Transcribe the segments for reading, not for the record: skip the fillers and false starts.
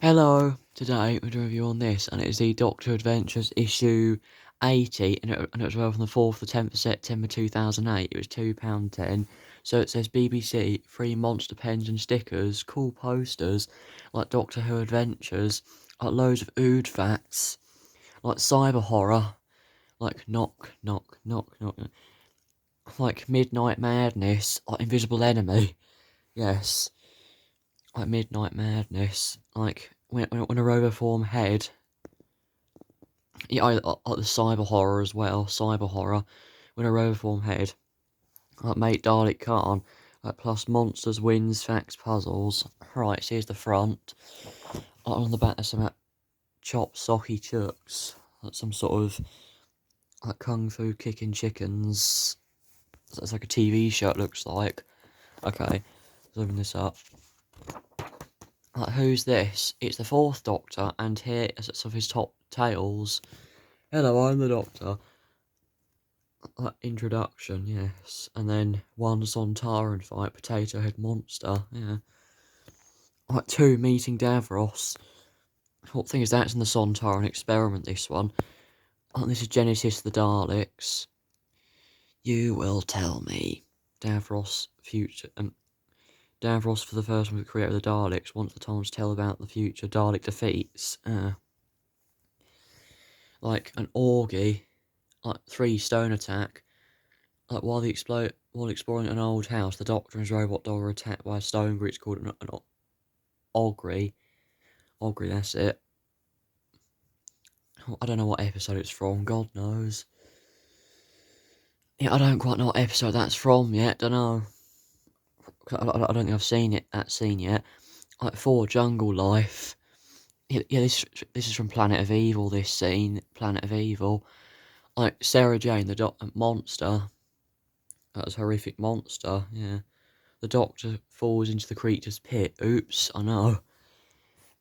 Hello, today we're doing a review on this, and it is the Doctor Adventures issue 80, and it was available from the 4th to 10th of September 2008. It was £2.10. So it says BBC, free monster pens and stickers, cool posters, like Doctor Who Adventures, like loads of ood facts, like cyber horror, like knock, knock, knock, knock, like midnight madness, like invisible enemy, yes. Like Midnight Madness, like when a roboform head. Yeah, I like the cyber horror as well. Cyber horror, when a roboform head. Like Mate Dalek Khan, like plus monsters, wins, facts, puzzles. Right, so here's the front. On the back there's some chop socky chucks, like some sort of like kung fu kicking chickens. That's like a TV show. It looks like. Okay, let's open this up. Like, who's this? It's the Fourth Doctor, and here is some of his top tales. Hello, I'm the Doctor. Introduction, yes. And then one Sontaran fight, Potato Head Monster, yeah. Like 2, meeting Davros. What thing is that's in the Sontaran experiment, this one. And this is Genesis the Daleks. You will tell me. Davros, future, Davros for the first one, the creator of the Daleks, wants the time to tell about the future Dalek defeats. Like an orgy, like 3 stone attack. Like while exploring an old house, the Doctor and his robot dog are attacked by a stone creature called an Ogre. Ogre, that's it. I don't know what episode it's from. God knows. Yeah, I don't quite know what episode that's from yet. Don't know. I don't think I've seen that scene yet. Like 4, Jungle Life. Yeah, this is from Planet of Evil. This scene, Planet of Evil. Like Sarah Jane, the monster. That was a horrific monster. Yeah. The Doctor falls into the creature's pit. Oops, I know.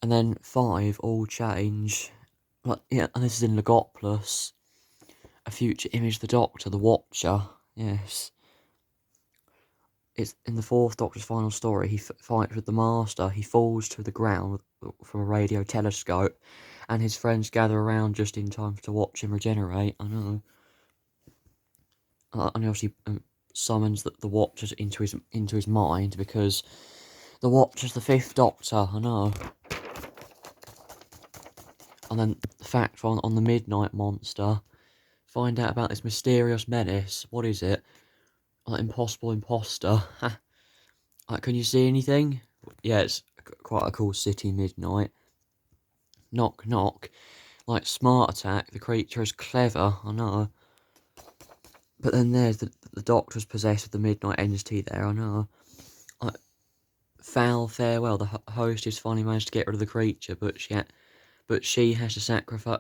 And then 5, All Change. Like, yeah, and this is in Logopolis. A future image of the Doctor, the Watcher. Yes. It's in the 4th Doctor's final story. He fights with the Master. He falls to the ground from a radio telescope, and his friends gather around just in time to watch him regenerate. I know. And he obviously summons the Watchers into his mind, because the Watcher's the 5th Doctor. I know. And then the fact on the Midnight Monster. Find out about this mysterious menace. What is it? Like impossible imposter. Like, can you see anything? Yeah, it's quite a cool city, Midnight. Knock knock. Like smart attack. The creature is clever. I know. But then there's the Doctor's possessed with the Midnight entity there. I know. Like, foul farewell. The host has finally managed to get rid of the creature, but she has to sacrifice.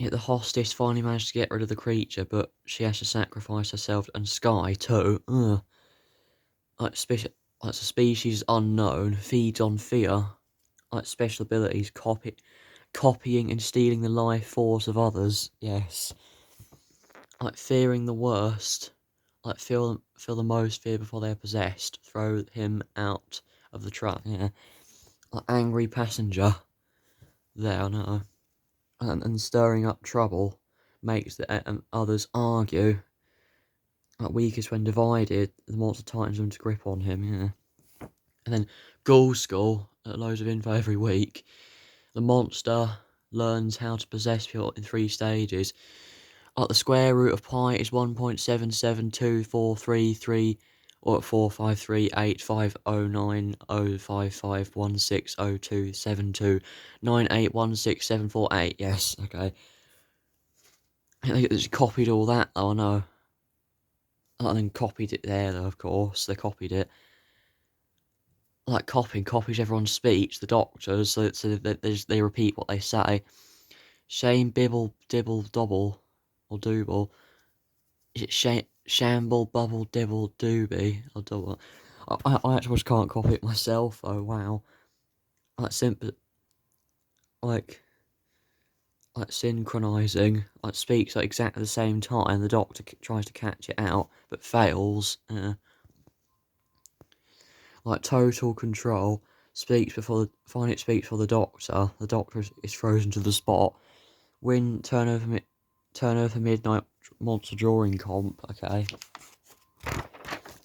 Yeah, the hostess finally managed to get rid of the creature, but she has to sacrifice herself and Sky too. Ugh. Like a species unknown, feeds on fear. Like special abilities, copying and stealing the life force of others. Yes. Like fearing the worst. Like feel the most fear before they are possessed. Throw him out of the truck. Yeah. Like angry passenger. There, I know. And stirring up trouble makes the others argue. Like weakest when divided, the monster tightens them to grip on him, yeah. And then Ghoul School, loads of info every week. The monster learns how to possess people in 3 stages. Like the square root of pi is 1.772433 or 45385095516027298167488. Yes, okay. I think they just copied all that though, I know. And then copied it there though, of course. They copied it. Like copies everyone's speech, the Doctors, so they repeat what they say. Shame bibble dibble dobble or dooble. Is it shamble bubble dibble doobie or double? I actually just can't copy it myself. Oh wow, like simple, like synchronizing, like speaks at exactly the same time. The Doctor tries to catch it out but fails. Like total control. speaks before the doctor. The doctor is frozen to the spot. Win turn over midnight monster drawing comp. Okay,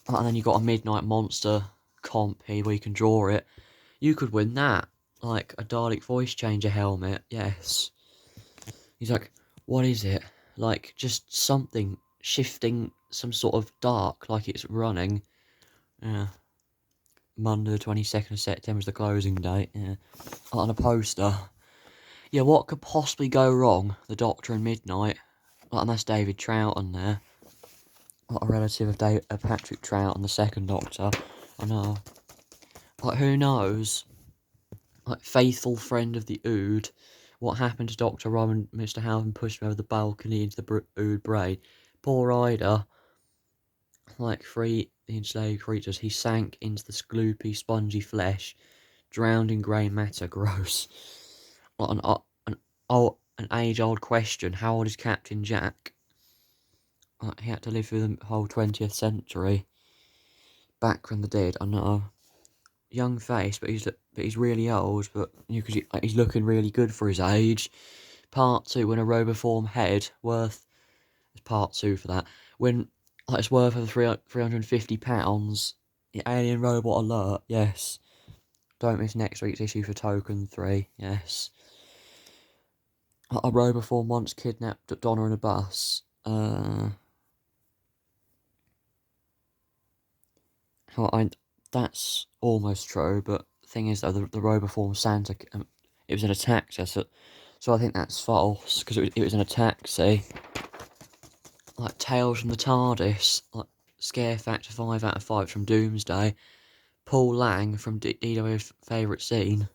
and then you got a midnight monster comp here where you can draw it. You could win that, like a Dalek voice changer helmet. Yes. He's like, what is it? Like just something shifting, some sort of dark, like it's running. Yeah. Monday the 22nd of September is the closing date. Yeah. On a poster. Yeah, what could possibly go wrong? The Doctor and Midnight. And that's David Troughton there. A relative of Patrick Troughton, the second Doctor. I know. Like, who knows? Like, faithful friend of the Ood. What happened to Dr. Rob and Mr. Howden pushed him over the balcony into the Ood brain. Poor Ida. Like the enslaved creatures, he sank into the gloopy, spongy flesh, drowned in grey matter. Gross. Like an age-old question. How old is Captain Jack? Like, he had to live through the whole 20th century. Back from the dead, I know. Young face, but he's really old. But because he's looking really good for his age. Part 2, when a roboform head worth. It's part 2 for that. When it's worth over £350. The alien robot alert. Yes. Don't miss next week's issue for Token 3. Yes. A roboform once kidnapped Donna in a bus. That's almost true, but the thing is, though, the roboform Santa, it was in a taxi, so I think that's false, because it was in a taxi. Like, Tales from the TARDIS, like, scare factor 5 out of 5 from Doomsday. Paul Lang from DW's favourite scene.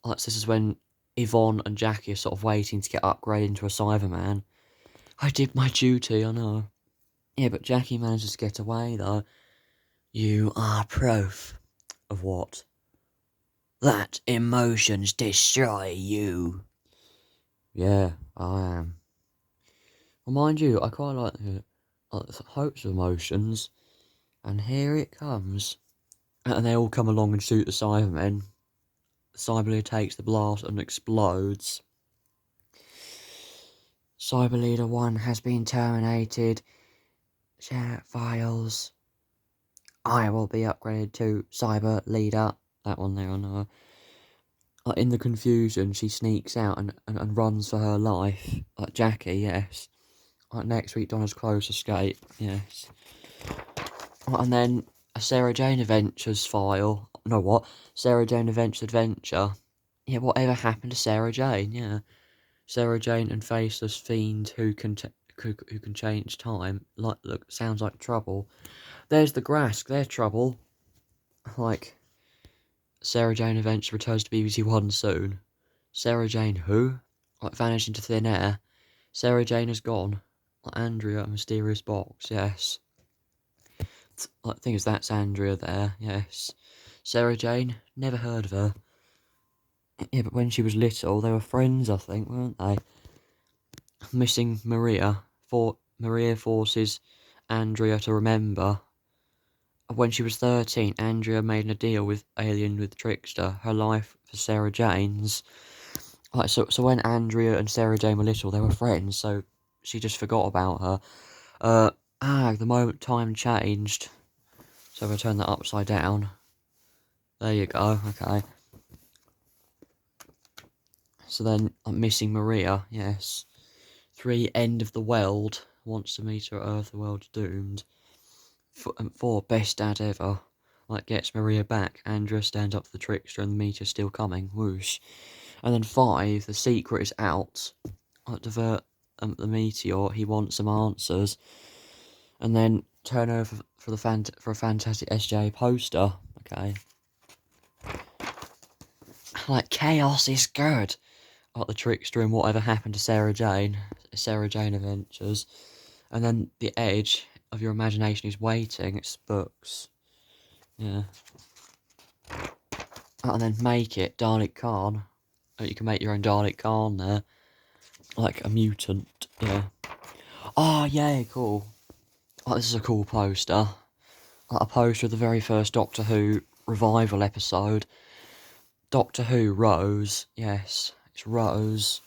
Like, this is when Yvonne and Jackie are sort of waiting to get upgraded into a Cyberman. I did my duty, I know. Yeah, but Jackie manages to get away, though. You are proof of what? That emotions destroy you. Yeah, I am. Well, mind you, I quite like the hopes of emotions. And here it comes. And they all come along and shoot the Cybermen. The Cyberleader takes the blast and explodes. Cyberleader 1 has been terminated. Share files. I will be upgraded to Cyberleader. That one there, I know. In the confusion, she sneaks out and runs for her life. Like Jackie, yes. Next week, Donna's close escape, yes. And then a Sarah Jane Adventures file. No, what? Sarah Jane Adventure. Yeah, whatever happened to Sarah Jane? Yeah, Sarah Jane and Faceless Fiend who can change time. Like, look, sounds like trouble. There's the Grask. There's trouble. Like, Sarah Jane Adventure returns to BBC One soon. Sarah Jane who? Like, vanished into thin air. Sarah Jane is gone. Like, Andrea, a mysterious box. Yes. Like, the thing is, that's Andrea there. Yes. Sarah Jane, never heard of her. Yeah, but when she was little, they were friends, I think, weren't they? Missing Maria. Maria forces Andrea to remember. When she was 13, Andrea made a deal with Trickster, her life for Sarah Jane's. Like, so when Andrea and Sarah Jane were little, they were friends, so she just forgot about her. The moment time changed. So if I turn that upside down. There you go, okay. So then, I'm missing Maria, yes. 3, End of the World, wants to meet her at Earth, the world's doomed. 4, Best Dad Ever, like, gets Maria back. Andrea stands up for the Trickster and the meteor's still coming, whoosh. And then 5, The Secret is out. Like, divert the meteor, he wants some answers. And then turn over for a fantastic SJ poster, okay. Like, chaos is good. Like the Trickster and whatever happened to Sarah Jane Adventures. And then the edge of your imagination is waiting. It's books. Yeah. And then make it Dalek Khan. You can make your own Dalek Khan there. Like a mutant. Yeah. Oh, yeah, cool. Oh, this is a cool poster. Like a poster of the very first Doctor Who revival episode. Doctor Who, Rose. Yes, it's Rose.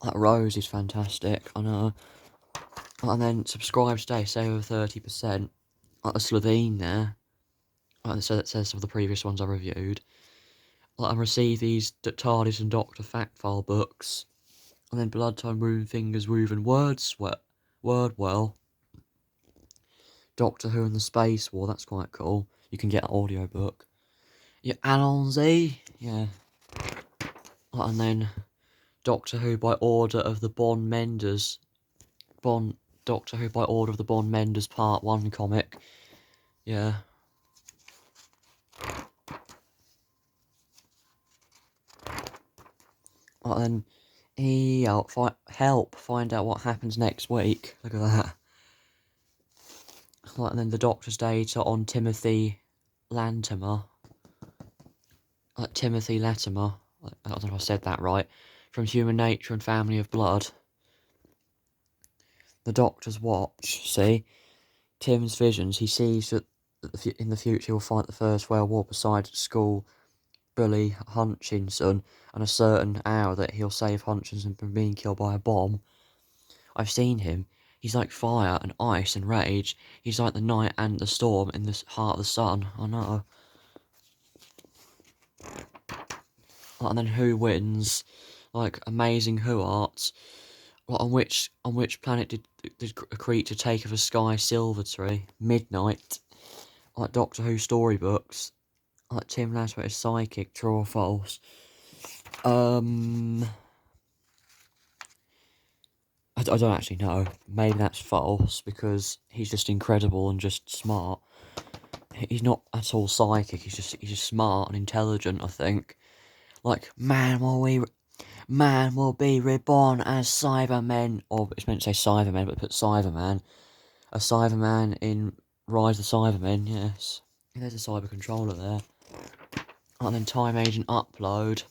That Rose is fantastic, I know. And then subscribe today, save over 30%. Like a Slovene there. So that says some of the previous ones I reviewed. Like, I received these TARDIS and Doctor Fact File books. And then Blood Time, Rune Fingers, Woven Wordwell. Doctor Who and the Space War, that's quite cool. You can get an audiobook. Yeah, Allons-y, yeah. And then Doctor Who by order of the Bond Menders. Doctor Who by order of the Bond Menders Part 1 comic. Yeah. And then help find out what happens next week. Look at that. And then the Doctor's data on Timothy Latimer. Timothy Latimer. I don't know if I said that right. From Human Nature and Family of Blood. The Doctor's watch. See? Tim's visions. He sees that in the future he'll fight the First World War beside school bully Hutchinson, and a certain hour that he'll save Hutchinson from being killed by a bomb. I've seen him. He's like fire and ice and rage. He's like the night and the storm in the heart of the sun. I know. And then who wins? Like amazing Who art. Well, on which planet did a creature take of a sky silver tree? Midnight. Like Doctor Who storybooks. Like Tim Lattimore is psychic, true or false? I don't actually know. Maybe that's false, because he's just incredible and just smart. He's not at all psychic, he's just smart and intelligent, I think. Like, man will be reborn as Cybermen, or it's meant to say Cybermen, but put Cyberman. A Cyberman in Rise of the Cybermen, yes. There's a cyber controller there. And then Time Agent Upload.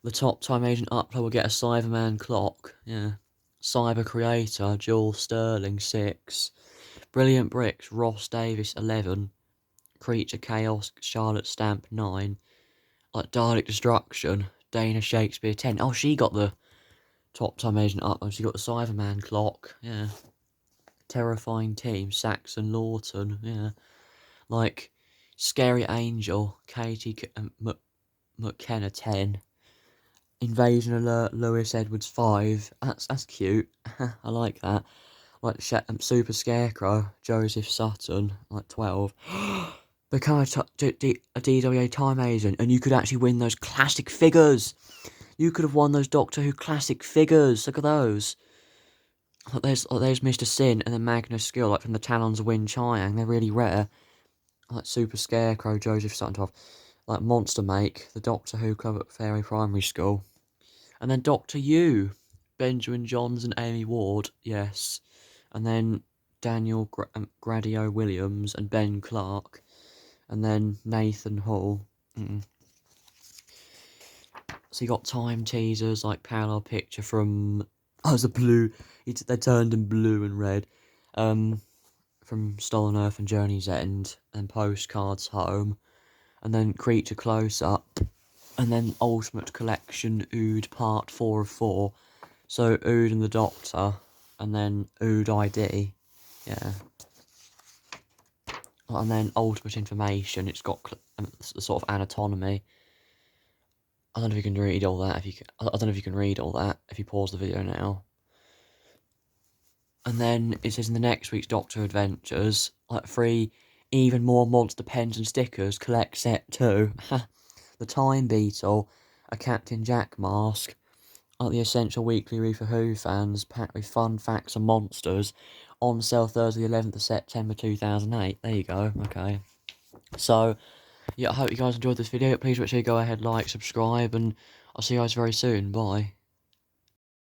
The top Time Agent Upload will get a Cyberman clock, yeah. Cyber Creator, Joel Sterling, 6. Brilliant Bricks, Ross Davis, 11. Creature Chaos, Charlotte Stamp, 9. Like Dalek Destruction, Dana Shakespeare, 10. Oh, she got the top Time Agent Upload. She got the Cyberman clock, yeah. Terrifying Team, Saxon Lawton, yeah. Like Scary Angel, Katie McKenna, 10. Invasion Alert, Lewis Edwards, 5. That's cute. I like that. Like Super Scarecrow, Joseph Sutton, like 12. Become a DWA Time Agent, and you could actually win those classic figures. You could have won those Doctor Who classic figures. Look at those. There's Mr. Sin and the Magnus Skill, like from the Talons of Win Chiang. They're really rare. Like Super Scarecrow, Joseph Sutton, 12. Like Monster Make, the Doctor Who Club at Fairy Primary School. And then Doctor You, Benjamin Johns and Amy Ward, yes. And then Daniel Gradio Williams and Ben Clark. And then Nathan Hall. So you got time teasers like Parallel Picture from... Oh, it's a blue... They turned in blue and red. From Stolen Earth and Journey's End. And Postcards Home. And then Creature Close Up. And then Ultimate Collection Ood Part 4 of 4. So Ood and the Doctor. And then Ood ID. Yeah. And then Ultimate Information. It's got the sort of anatomy. I don't know if you can read all that. I don't know if you can read all that if you pause the video now. And then it says in the next week's Doctor Adventures, like 3 even more monster pens and stickers. Collect set 2. The Time Beetle, a Captain Jack mask, like the Essential Weekly Read for Who fans, packed with fun facts and monsters, on sale Thursday the 11th of September 2008. There you go, okay. So, yeah, I hope you guys enjoyed this video. Please make sure you go ahead, like, subscribe, and I'll see you guys very soon. Bye.